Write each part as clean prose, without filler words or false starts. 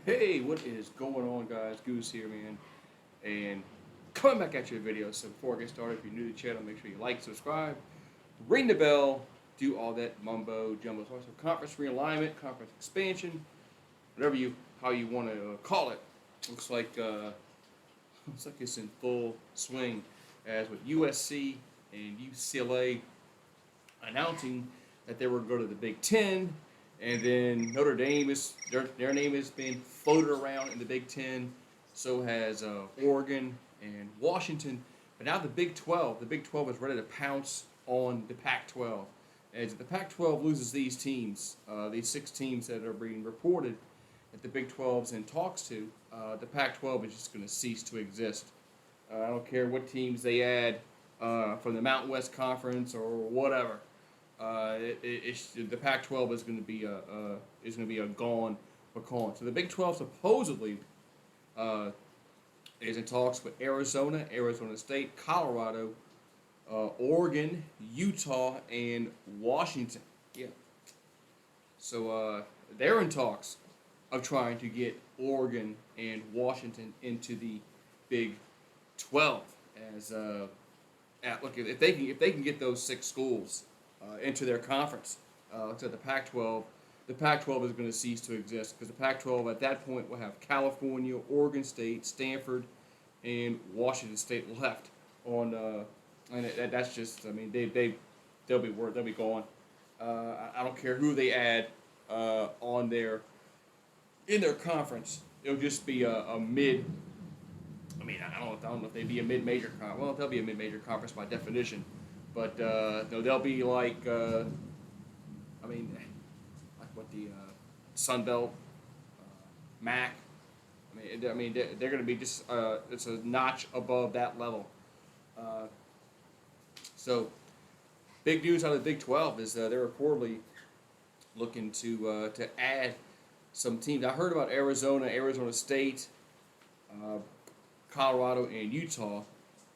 Hey, what is going on, guys? Goose here, man, and coming back at your video. So before I get started, if you're new to the channel, make sure you like, subscribe, ring the bell, do all that mumbo jumbo. So conference realignment, conference expansion, whatever how you want to call it. Looks like looks like it's in full swing, as with USC and UCLA announcing that they were going to go to the Big Ten, and then Notre Dame is their name has been floated around in the Big Ten. So has Oregon and Washington. But now the Big 12 is ready to pounce on the Pac-12. As if the Pac-12 loses these 6 teams that are being reported that the Big 12's in talks to, the Pac-12 is just going to cease to exist. I don't care what teams they add from the Mountain West Conference or whatever. The Pac-12 is going to be a gone pecan. So the Big 12 supposedly uh, is in talks with Arizona, Arizona State, Colorado, Oregon, Utah, and Washington. Yeah. So they're in talks of trying to get Oregon and Washington into the Big 12. As look, if they can get those 6 schools into their conference, to the Pac-12 is going to cease to exist because the Pac-12 at that point will have California, Oregon State, Stanford, and Washington State left on, and that's just, I mean, they'll be gone. I don't care who they add on their in their conference. It'll just be a mid. I mean, I don't know if they'd be a mid-major conference. Well, they'll be a mid-major conference by definition, but no, they'll be like, I mean, like what the Sun Belt, MAC. They're going to be just it's a notch above that level. Uh, so, big news out of the Big 12 is they're reportedly looking to add some teams. I heard about Arizona, Arizona State, uh, Colorado, and Utah,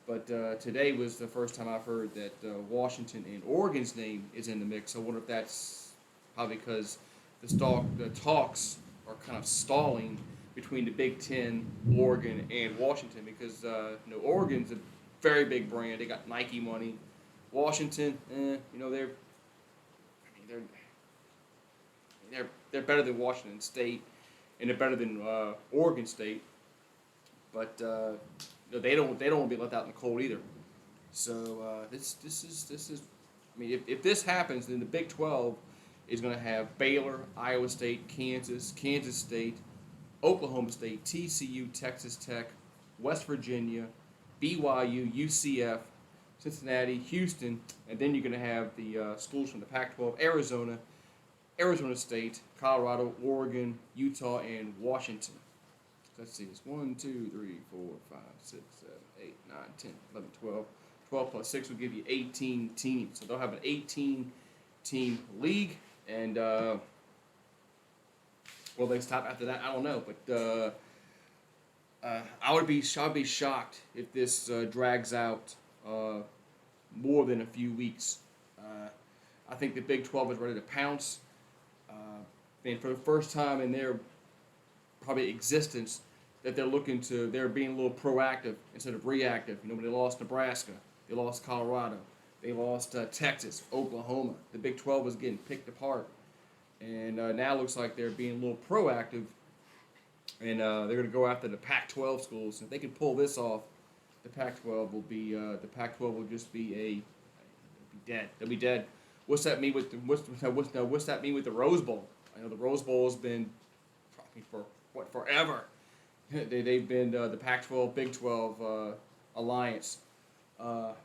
but today was the first time I've heard that Washington and Oregon's name is in the mix. I wonder if that's probably because the talks are kind of stalling between the Big Ten, Oregon, and Washington because Oregon's a very big brand. They got Nike money. Washington, they're they're better than Washington State, and they're better than Oregon State, but they don't want to be left out in the cold either. So this is, I mean, if this happens, then the Big 12 is going to have Baylor, Iowa State, Kansas State, Oklahoma State, TCU, Texas Tech, West Virginia, BYU, UCF, Cincinnati, Houston, and then you're going to have the schools from the Pac-12: Arizona, Arizona State, Colorado, Oregon, Utah, and Washington. Let's see, it's 1, 2, 3, 4, 5, 6, 7, 8, 9, 10, 11, 12. 12 plus 6 will give you 18 teams. So they'll have an 18-team league, and will they stop after that? I don't know, but I would be shocked if this drags out more than a few weeks. I think the Big 12 is ready to pounce. And for the first time in their probably existence, that they're being a little proactive instead of reactive. When they lost Nebraska, they lost Colorado, they lost Texas, Oklahoma. The Big 12 was getting picked apart, and now it looks like they're being a little proactive, and they're going to go after the Pac-12 schools. And if they can pull this off, the Pac-12 will just be dead. They'll be dead. What's that mean with what's that mean with the Rose Bowl? I know the Rose Bowl has been for forever. They've been the Pac-12 Big 12 alliance. That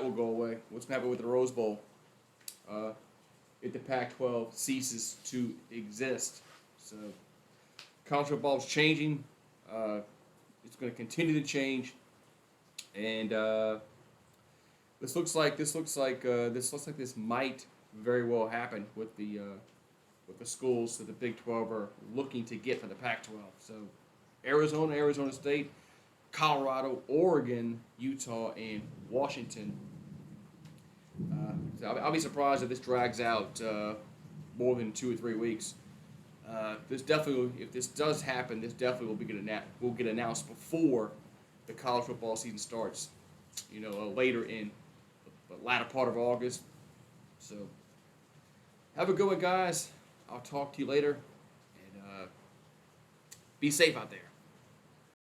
will go away. What's going to happen with the Rose Bowl if the Pac-12 ceases to exist? So college football is changing. It's going to continue to change, and this looks like this might very well happen with the schools that the Big 12 are looking to get from the Pac-12. So Arizona, Arizona State, Colorado, Oregon, Utah, and Washington. So I'll be surprised if this drags out more than 2 or 3 weeks. This definitely, if this does happen, this definitely will get announced before the college football season starts. Later in the latter part of August. So, have a good one, guys. I'll talk to you later, and be safe out there.